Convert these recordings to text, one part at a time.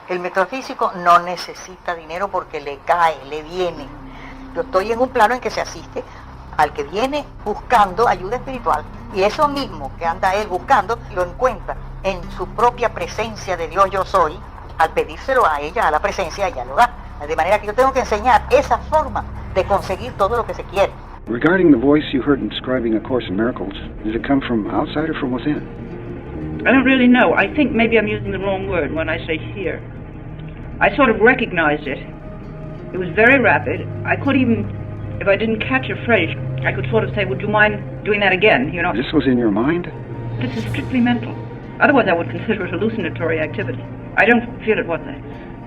El metafísico no necesita dinero porque le cae, le viene. Yo estoy en un plano en que se asiste al que viene buscando ayuda espiritual, y eso mismo que anda él buscando lo encuentra en su propia presencia de Dios yo soy. Al pedírselo a ella, a la presencia, ella lo da. De manera que yo tengo que enseñar esa forma de conseguir todo lo que se quiere. Regarding the voice you heard in describing A Course in Miracles, did it come from outside or from within? I don't really know. I think maybe I'm using the wrong word when I say hear. I sort of recognized it. It was very rapid. I could even, if I didn't catch a phrase, I could sort of say, would you mind doing that again, you know? This was in your mind? This is strictly mental. Otherwise I would consider it hallucinatory activity. I don't feel it was that.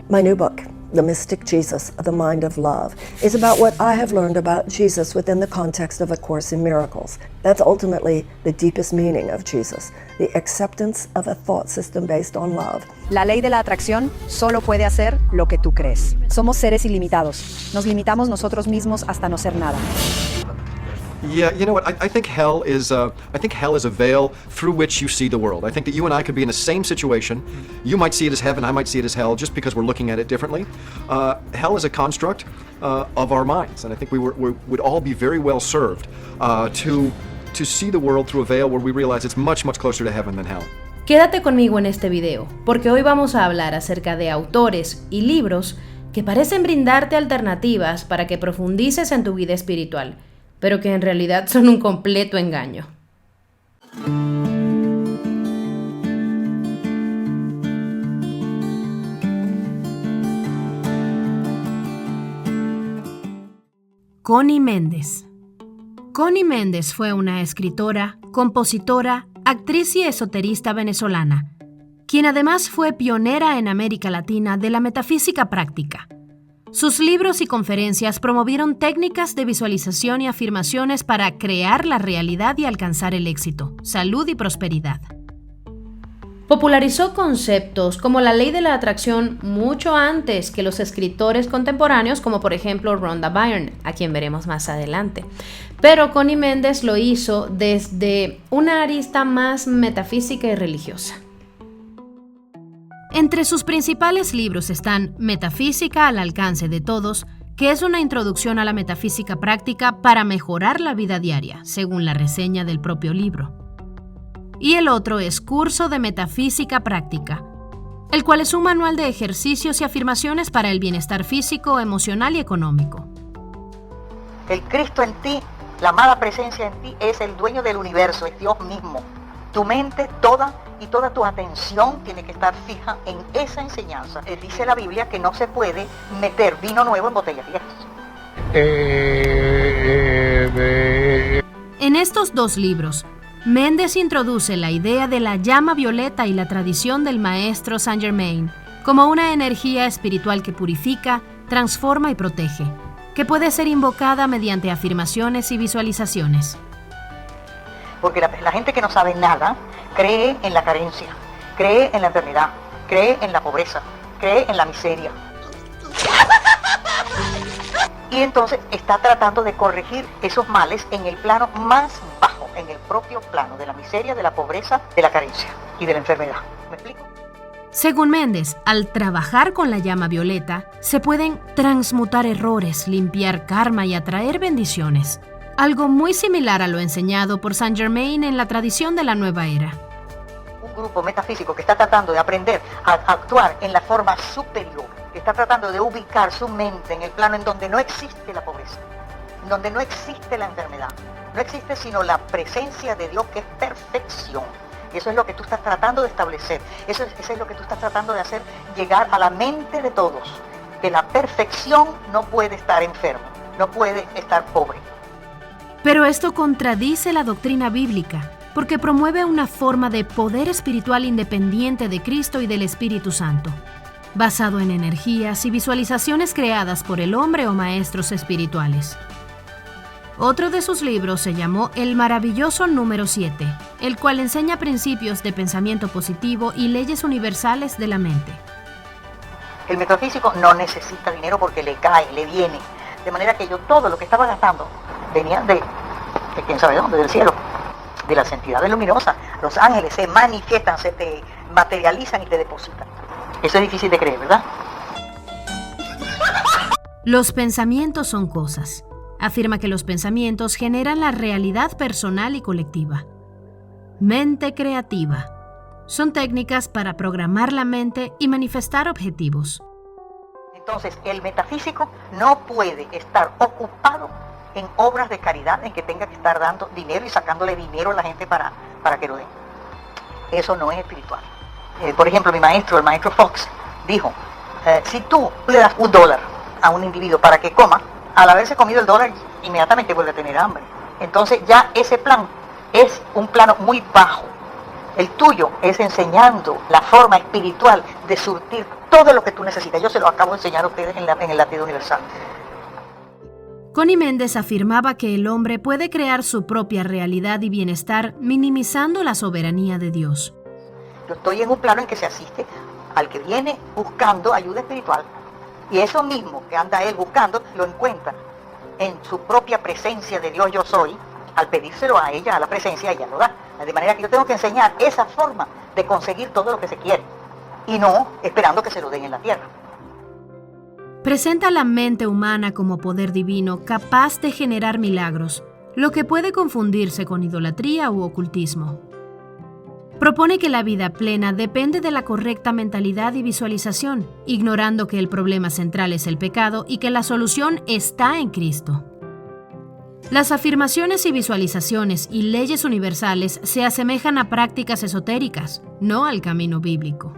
My new book, The Mystic Jesus, The Mind of Love, is about what I have learned about Jesus within the context of A Course in Miracles. That's ultimately the deepest meaning of Jesus, the acceptance of a thought system based on love. La ley de la atracción solo puede hacer lo que tú crees. Somos seres ilimitados. Nos limitamos nosotros mismos hasta no ser nada. Yeah, you know what? I think hell is a veil through which you see the world. I think that you and I could be in the same situation. You might see it as heaven, I might see it as hell, just because we're looking at it differently. Hell is a construct of our minds, and I think we would all be very well served to see the world through a veil where we realize it's much, much closer to heaven than hell. Quédate conmigo en este video, porque hoy vamos a hablar acerca de autores y libros que parecen brindarte alternativas para que profundices en tu vida espiritual, pero que en realidad son un completo engaño. Connie Méndez. Connie Méndez fue una escritora, compositora, actriz y esoterista venezolana, quien además fue pionera en América Latina de la metafísica práctica. Sus libros y conferencias promovieron técnicas de visualización y afirmaciones para crear la realidad y alcanzar el éxito, salud y prosperidad. Popularizó conceptos como la ley de la atracción mucho antes que los escritores contemporáneos, como por ejemplo Rhonda Byrne, a quien veremos más adelante. Pero Connie Méndez lo hizo desde una arista más metafísica y religiosa. Entre sus principales libros están Metafísica al alcance de todos, que es una introducción a la metafísica práctica para mejorar la vida diaria, según la reseña del propio libro. Y el otro es Curso de Metafísica Práctica, el cual es un manual de ejercicios y afirmaciones para el bienestar físico, emocional y económico. El Cristo en ti, la amada presencia en ti, es el dueño del universo, es Dios mismo. Tu mente toda tu atención tiene que estar fija en esa enseñanza. Dice la Biblia que no se puede meter vino nuevo en botellas viejas. En estos dos libros, Méndez introduce la idea de la llama violeta y la tradición del maestro Saint Germain como una energía espiritual que purifica, transforma y protege, que puede ser invocada mediante afirmaciones y visualizaciones. Porque la gente que no sabe nada cree en la carencia, cree en la enfermedad, cree en la pobreza, cree en la miseria. Y entonces está tratando de corregir esos males en el plano más bajo, en el propio plano de la miseria, de la pobreza, de la carencia y de la enfermedad. ¿Me explico? Según Méndez, al trabajar con la llama violeta, se pueden transmutar errores, limpiar karma y atraer bendiciones. Algo muy similar a lo enseñado por Saint Germain en la tradición de la Nueva Era. Un grupo metafísico que está tratando de aprender a actuar en la forma superior, que está tratando de ubicar su mente en el plano en donde no existe la pobreza, en donde no existe la enfermedad, no existe sino la presencia de Dios que es perfección. Y eso es lo que tú estás tratando de establecer, eso es lo que tú estás tratando de hacer llegar a la mente de todos, que la perfección no puede estar enfermo, no puede estar pobre. Pero esto contradice la doctrina bíblica, porque promueve una forma de poder espiritual independiente de Cristo y del Espíritu Santo, basado en energías y visualizaciones creadas por el hombre o maestros espirituales. Otro de sus libros se llamó El maravilloso número 7, el cual enseña principios de pensamiento positivo y leyes universales de la mente. El metafísico no necesita dinero porque le cae, le viene. De manera que yo todo lo que estaba gastando venía de quién sabe dónde, del cielo, de las entidades luminosas. Los ángeles se manifiestan, se te materializan y te depositan. Eso es difícil de creer, ¿verdad? Los pensamientos son cosas. Afirma que los pensamientos generan la realidad personal y colectiva. Mente creativa. Son técnicas para programar la mente y manifestar objetivos. Entonces, el metafísico no puede estar ocupado en obras de caridad, en que tenga que estar dando dinero y sacándole dinero a la gente para que lo den. Eso no es espiritual. Por ejemplo, el maestro Fox, dijo, si tú le das $1 a un individuo para que coma, al haberse comido el dólar, inmediatamente vuelve a tener hambre. Entonces ya ese plan es un plano muy bajo. El tuyo es enseñando la forma espiritual de surtir todo lo que tú necesitas. Yo se lo acabo de enseñar a ustedes en el latido universal. Connie Méndez afirmaba que el hombre puede crear su propia realidad y bienestar minimizando la soberanía de Dios. Yo estoy en un plano en que se asiste al que viene buscando ayuda espiritual, y eso mismo que anda él buscando lo encuentra en su propia presencia de Dios yo soy. Al pedírselo a ella, a la presencia, ella lo da. De manera que yo tengo que enseñar esa forma de conseguir todo lo que se quiere, y no esperando que se lo den en la tierra. Presenta la mente humana como poder divino capaz de generar milagros, lo que puede confundirse con idolatría u ocultismo. Propone que la vida plena depende de la correcta mentalidad y visualización, ignorando que el problema central es el pecado y que la solución está en Cristo. Las afirmaciones y visualizaciones y leyes universales se asemejan a prácticas esotéricas, no al camino bíblico.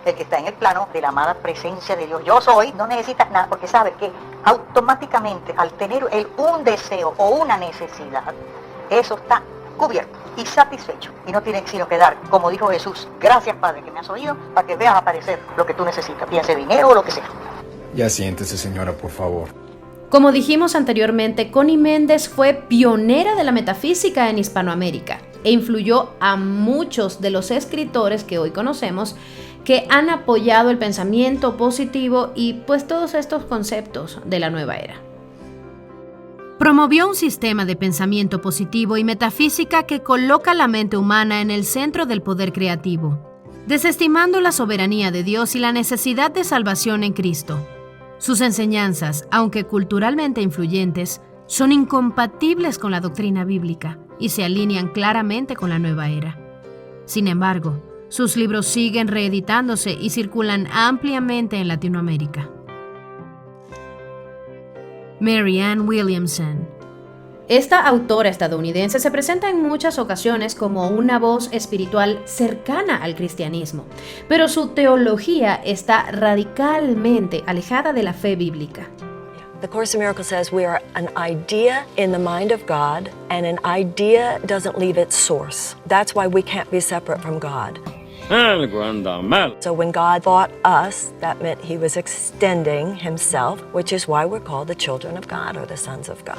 El que está en el plano de la amada presencia de Dios yo soy, no necesita nada, porque sabe que automáticamente al tener él un deseo o una necesidad, eso está cubierto y satisfecho, y no tiene sino que dar, como dijo Jesús, gracias Padre que me has oído, para que veas aparecer lo que tú necesitas, piense dinero o lo que sea. Ya siéntese, señora, por favor. Como dijimos anteriormente, Connie Méndez fue pionera de la metafísica en Hispanoamérica e influyó a muchos de los escritores que hoy conocemos que han apoyado el pensamiento positivo y pues todos estos conceptos de la nueva era. Promovió un sistema de pensamiento positivo y metafísica que coloca la mente humana en el centro del poder creativo, desestimando la soberanía de Dios y la necesidad de salvación en Cristo. Sus enseñanzas, aunque culturalmente influyentes, son incompatibles con la doctrina bíblica y se alinean claramente con la nueva era. Sin embargo, sus libros siguen reeditándose y circulan ampliamente en Latinoamérica. Marianne Williamson. Esta autora estadounidense se presenta en muchas ocasiones como una voz espiritual cercana al cristianismo, pero su teología está radicalmente alejada de la fe bíblica. The Course in Miracles says we are an idea in the mind of God, and an idea doesn't leave its source. That's why we can't be separate from God. So when God thought us, that meant he was extending himself, which is why we're called the children of God or the sons of God.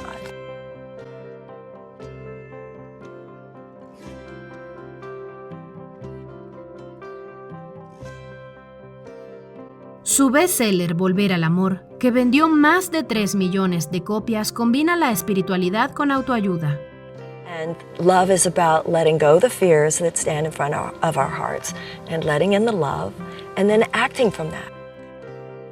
Su bestseller Volver al Amor, que vendió más de 3 millones de copias, combina la espiritualidad con autoayuda. And love is about letting go the fears that stand in front of our hearts and letting in the love and then acting from that.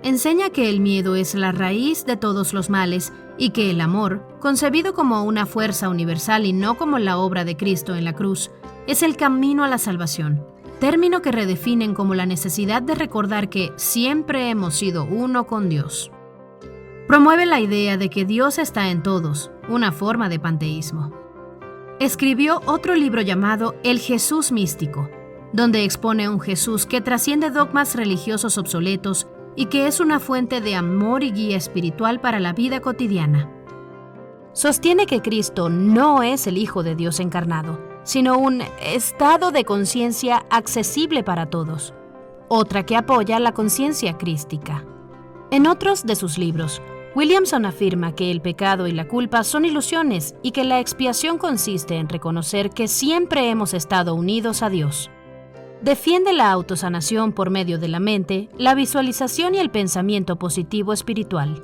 Enseña que el miedo es la raíz de todos los males y que el amor, concebido como una fuerza universal y no como la obra de Cristo en la cruz, es el camino a la salvación, término que redefinen como la necesidad de recordar que siempre hemos sido uno con Dios. Promueve la idea de que Dios está en todos, una forma de panteísmo. Escribió otro libro llamado El Jesús Místico, donde expone un Jesús que trasciende dogmas religiosos obsoletos y que es una fuente de amor y guía espiritual para la vida cotidiana. Sostiene que Cristo no es el Hijo de Dios encarnado, sino un estado de conciencia accesible para todos, otra que apoya la conciencia crística. En otros de sus libros, Williamson afirma que el pecado y la culpa son ilusiones y que la expiación consiste en reconocer que siempre hemos estado unidos a Dios. Defiende la autosanación por medio de la mente, la visualización y el pensamiento positivo espiritual.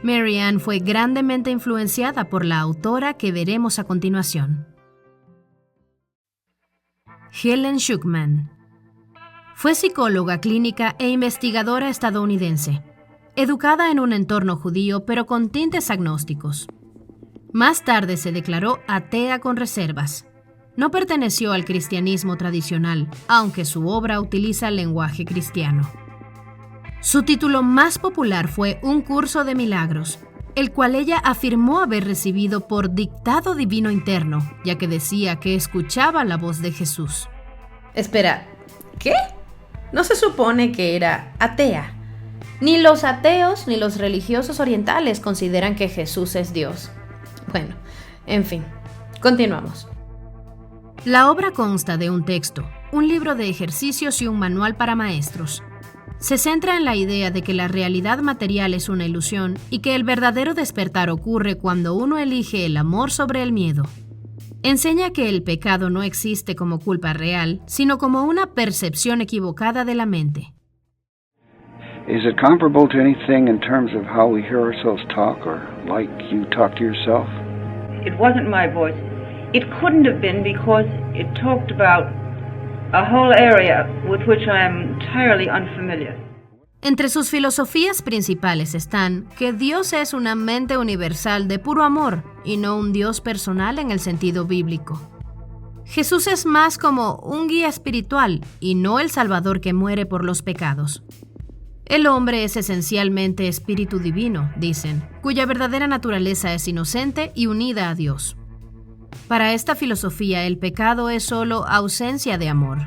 Marianne fue grandemente influenciada por la autora que veremos a continuación. Helen Schucman. Fue psicóloga clínica e investigadora estadounidense, educada en un entorno judío pero con tintes agnósticos. Más tarde se declaró atea con reservas. No perteneció al cristianismo tradicional, aunque su obra utiliza el lenguaje cristiano. Su título más popular fue Un curso de milagros, el cual ella afirmó haber recibido por dictado divino interno, ya que decía que escuchaba la voz de Jesús. Espera, ¿qué? No se supone que era atea. Ni los ateos ni los religiosos orientales consideran que Jesús es Dios. Bueno, en fin, continuamos. La obra consta de un texto, un libro de ejercicios y un manual para maestros. Se centra en la idea de que la realidad material es una ilusión y que el verdadero despertar ocurre cuando uno elige el amor sobre el miedo. Enseña que el pecado no existe como culpa real, sino como una percepción equivocada de la mente. Is it comparable to anything in terms of how we hear ourselves talk, or like you talk to yourself? It wasn't my voice. It couldn't have been because it talked about a whole area with which I am entirely unfamiliar. Entre sus filosofías principales están que Dios es una mente universal de puro amor y no un Dios personal en el sentido bíblico. Jesús es más como un guía espiritual y no el Salvador que muere por los pecados. El hombre es esencialmente espíritu divino, dicen, cuya verdadera naturaleza es inocente y unida a Dios. Para esta filosofía, el pecado es solo ausencia de amor.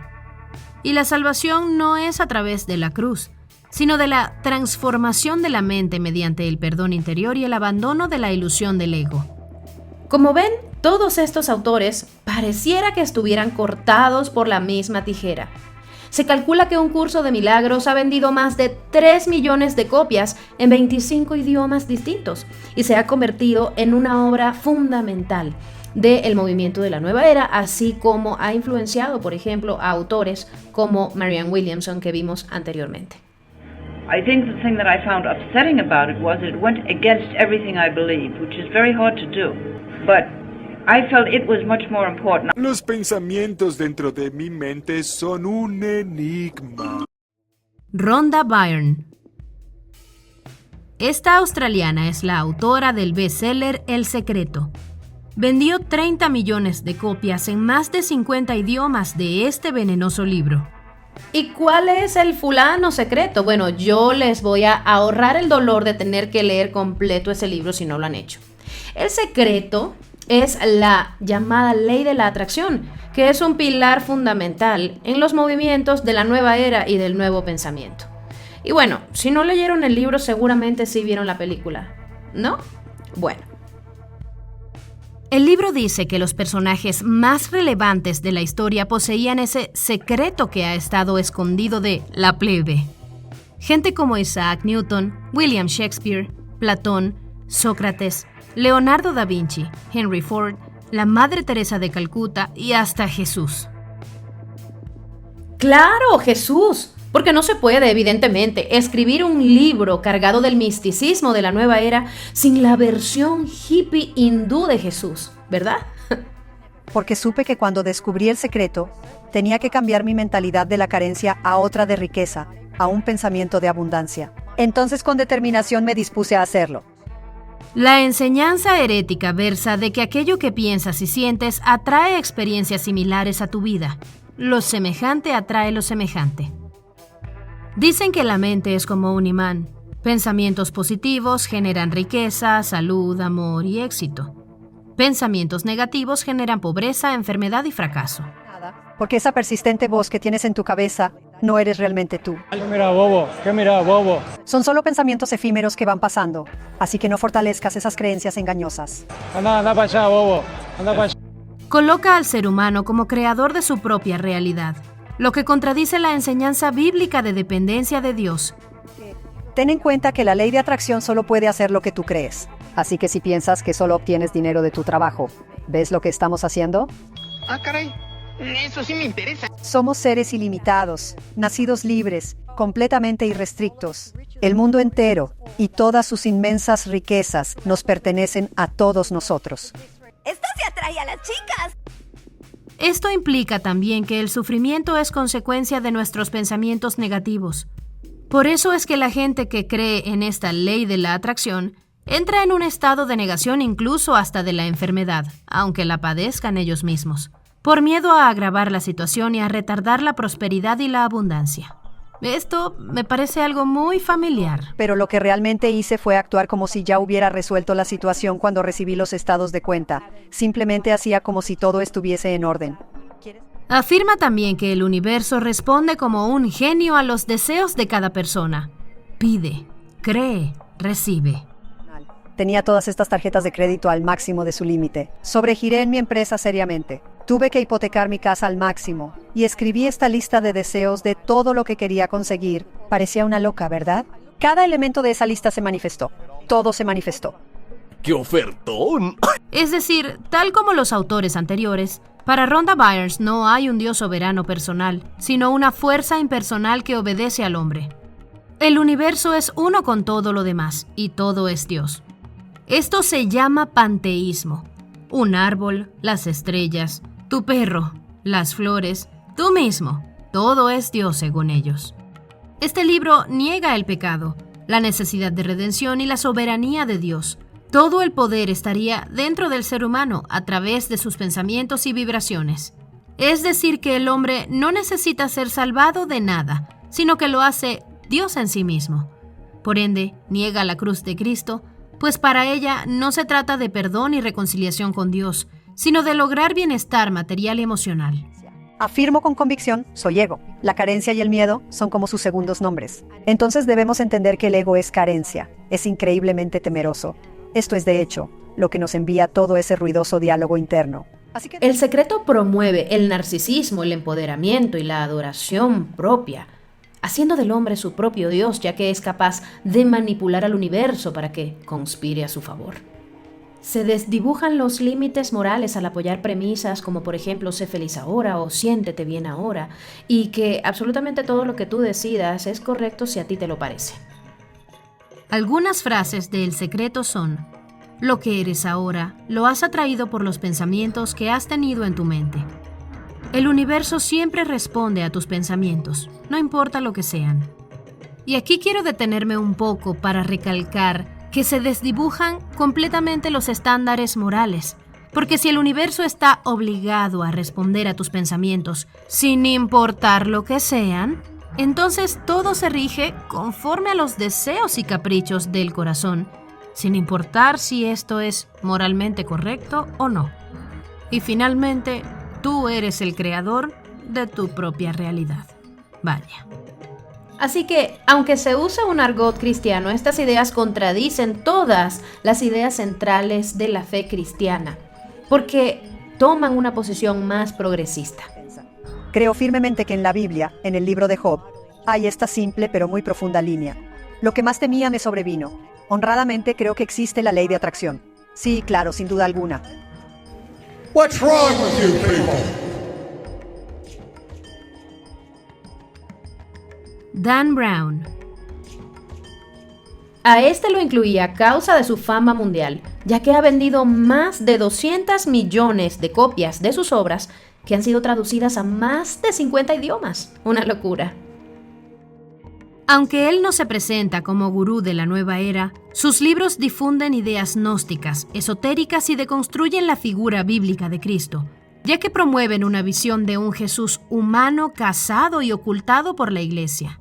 Y la salvación no es a través de la cruz, sino de la transformación de la mente mediante el perdón interior y el abandono de la ilusión del ego. Como ven, todos estos autores pareciera que estuvieran cortados por la misma tijera. Se calcula que Un curso de milagros ha vendido más de 3 millones de copias en 25 idiomas distintos y se ha convertido en una obra fundamental del movimiento de la nueva era, así como ha influenciado, por ejemplo, a autores como Marianne Williamson que vimos anteriormente. I think the thing that I found upsetting about it was that it went against everything I believed, which is very hard to do. But I felt it was much more important. Los pensamientos dentro de mi mente son un enigma. Rhonda Byrne. Esta australiana es la autora del bestseller El Secreto. Vendió 30 millones de copias en más de 50 idiomas de este venenoso libro. ¿Y cuál es el fulano secreto? Bueno, yo les voy a ahorrar el dolor de tener que leer completo ese libro si no lo han hecho. El secreto es la llamada ley de la atracción, que es un pilar fundamental en los movimientos de la nueva era y del nuevo pensamiento. Y bueno, si no leyeron el libro, seguramente sí vieron la película, ¿no? Bueno. El libro dice que los personajes más relevantes de la historia poseían ese secreto que ha estado escondido de la plebe. Gente como Isaac Newton, William Shakespeare, Platón, Sócrates, Leonardo da Vinci, Henry Ford, la Madre Teresa de Calcuta y hasta Jesús. ¡Claro, Jesús! Porque no se puede, evidentemente, escribir un libro cargado del misticismo de la nueva era sin la versión hippie hindú de Jesús, ¿verdad? Porque supe que cuando descubrí el secreto, tenía que cambiar mi mentalidad de la carencia a otra de riqueza, a un pensamiento de abundancia. Entonces con determinación me dispuse a hacerlo. La enseñanza herética versa de que aquello que piensas y sientes atrae experiencias similares a tu vida. Lo semejante atrae lo semejante. Dicen que la mente es como un imán. Pensamientos positivos generan riqueza, salud, amor y éxito. Pensamientos negativos generan pobreza, enfermedad y fracaso. Porque esa persistente voz que tienes en tu cabeza no eres realmente tú. ¿Qué mira, bobo? ¿Qué mira, bobo? Son solo pensamientos efímeros que van pasando, así que no fortalezcas esas creencias engañosas. Anda para allá, bobo. Anda para allá. Coloca al ser humano como creador de su propia realidad, lo que contradice la enseñanza bíblica de dependencia de Dios. Ten en cuenta que la ley de atracción solo puede hacer lo que tú crees. Así que si piensas que solo obtienes dinero de tu trabajo, ¿ves lo que estamos haciendo? Ah, caray. Eso sí me interesa. Somos seres ilimitados, nacidos libres, completamente irrestrictos. El mundo entero y todas sus inmensas riquezas nos pertenecen a todos nosotros. ¡Esto se atrae a las chicas! Esto implica también que el sufrimiento es consecuencia de nuestros pensamientos negativos. Por eso es que la gente que cree en esta ley de la atracción entra en un estado de negación incluso hasta de la enfermedad, aunque la padezcan ellos mismos, por miedo a agravar la situación y a retardar la prosperidad y la abundancia. Esto me parece algo muy familiar. Pero lo que realmente hice fue actuar como si ya hubiera resuelto la situación cuando recibí los estados de cuenta. Simplemente hacía como si todo estuviese en orden. Afirma también que el universo responde como un genio a los deseos de cada persona. Pide, cree, recibe. Tenía todas estas tarjetas de crédito al máximo de su límite. Sobregiré en mi empresa seriamente. Tuve que hipotecar mi casa al máximo. Y escribí esta lista de deseos de todo lo que quería conseguir. Parecía una loca, ¿verdad? Cada elemento de esa lista se manifestó. Todo se manifestó. ¡Qué ofertón! Es decir, tal como los autores anteriores, para Rhonda Byers no hay un Dios soberano personal, sino una fuerza impersonal que obedece al hombre. El universo es uno con todo lo demás, y todo es Dios. Esto se llama panteísmo. Un árbol, las estrellas, tu perro, las flores, tú mismo, todo es Dios según ellos. Este libro niega el pecado, la necesidad de redención y la soberanía de Dios. Todo el poder estaría dentro del ser humano a través de sus pensamientos y vibraciones. Es decir, que el hombre no necesita ser salvado de nada, sino que lo hace Dios en sí mismo. Por ende, niega la cruz de Cristo, pues para ella no se trata de perdón y reconciliación con Dios, sino de lograr bienestar material y emocional. Afirmo con convicción, soy ego. La carencia y el miedo son como sus segundos nombres. Entonces debemos entender que el ego es carencia, es increíblemente temeroso. Esto es, de hecho, lo que nos envía todo ese ruidoso diálogo interno. Así que El Secreto promueve el narcisismo, el empoderamiento y la adoración propia, haciendo del hombre su propio Dios, ya que es capaz de manipular al universo para que conspire a su favor. Se desdibujan los límites morales al apoyar premisas como, por ejemplo, sé feliz ahora o siéntete bien ahora, y que absolutamente todo lo que tú decidas es correcto si a ti te lo parece. Algunas frases de El Secreto son: lo que eres ahora lo has atraído por los pensamientos que has tenido en tu mente. El universo siempre responde a tus pensamientos, no importa lo que sean. Y aquí quiero detenerme un poco para recalcar que se desdibujan completamente los estándares morales, porque si el universo está obligado a responder a tus pensamientos, sin importar lo que sean, entonces todo se rige conforme a los deseos y caprichos del corazón, sin importar si esto es moralmente correcto o no. Y finalmente, tú eres el creador de tu propia realidad. Vaya. Así que, aunque se use un argot cristiano, estas ideas contradicen todas las ideas centrales de la fe cristiana, porque toman una posición más progresista. Creo firmemente que en la Biblia, en el libro de Job, hay esta simple pero muy profunda línea. Lo que más temía me sobrevino. Honradamente creo que existe la ley de atracción. Sí, claro, sin duda alguna. What's wrong with you people? Dan Brown. A este lo incluía a causa de su fama mundial, ya que ha vendido más de 200 millones de copias de sus obras que han sido traducidas a más de 50 idiomas. Una locura. Aunque él no se presenta como gurú de la nueva era, sus libros difunden ideas gnósticas, esotéricas y deconstruyen la figura bíblica de Cristo, ya que promueven una visión de un Jesús humano cazado y ocultado por la Iglesia.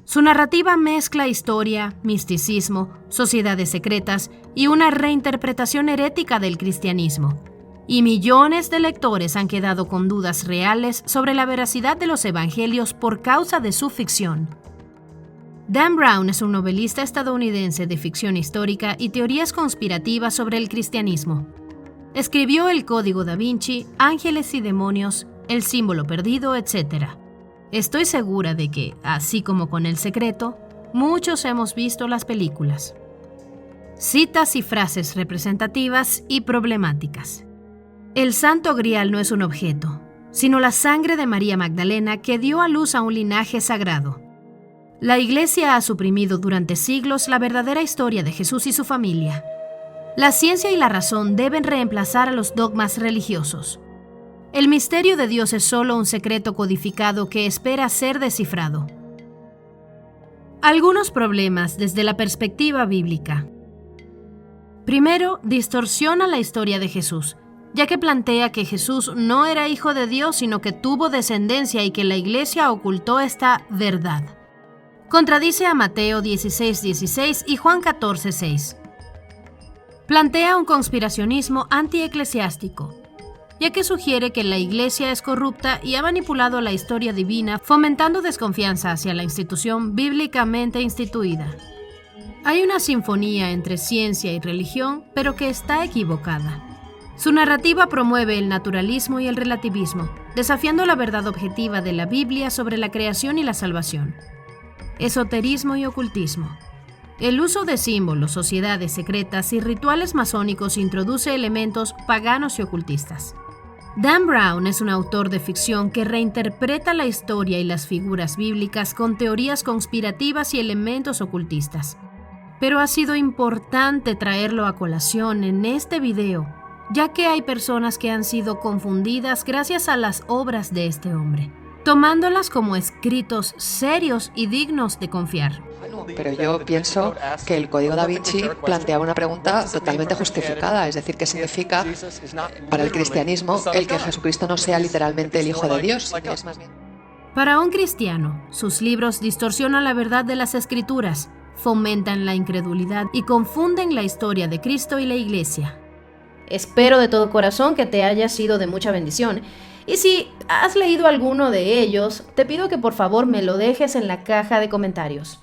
Su narrativa mezcla historia, misticismo, sociedades secretas y una reinterpretación herética del cristianismo. Y millones de lectores han quedado con dudas reales sobre la veracidad de los evangelios por causa de su ficción. Dan Brown es un novelista estadounidense de ficción histórica y teorías conspirativas sobre el cristianismo. Escribió El Código Da Vinci, Ángeles y Demonios, El Símbolo Perdido, etc. Estoy segura de que, así como con El Secreto, muchos hemos visto las películas. Citas y frases representativas y problemáticas. El Santo Grial no es un objeto, sino la sangre de María Magdalena que dio a luz a un linaje sagrado. La Iglesia ha suprimido durante siglos la verdadera historia de Jesús y su familia. La ciencia y la razón deben reemplazar a los dogmas religiosos. El misterio de Dios es solo un secreto codificado que espera ser descifrado. Algunos problemas desde la perspectiva bíblica. Primero, distorsiona la historia de Jesús, ya que plantea que Jesús no era hijo de Dios, sino que tuvo descendencia y que la Iglesia ocultó esta verdad. Contradice a Mateo 16:16 y Juan 14:6. Plantea un conspiracionismo antieclesiástico, ya que sugiere que la Iglesia es corrupta y ha manipulado la historia divina, fomentando desconfianza hacia la institución bíblicamente instituida. Hay una sinfonía entre ciencia y religión, pero que está equivocada. Su narrativa promueve el naturalismo y el relativismo, desafiando la verdad objetiva de la Biblia sobre la creación y la salvación. Esoterismo y ocultismo. El uso de símbolos, sociedades secretas y rituales masónicos introduce elementos paganos y ocultistas. Dan Brown es un autor de ficción que reinterpreta la historia y las figuras bíblicas con teorías conspirativas y elementos ocultistas. Pero ha sido importante traerlo a colación en este video, ya que hay personas que han sido confundidas gracias a las obras de este hombre, tomándolas como escritos serios y dignos de confiar. Pero yo pienso que el Código Da Vinci planteaba una pregunta totalmente justificada, es decir, ¿qué significa para el cristianismo el que Jesucristo no sea literalmente el Hijo de Dios, sino es más bien? Para un cristiano, sus libros distorsionan la verdad de las Escrituras, fomentan la incredulidad y confunden la historia de Cristo y la Iglesia. Espero de todo corazón que te haya sido de mucha bendición. Y si has leído alguno de ellos, te pido que por favor me lo dejes en la caja de comentarios.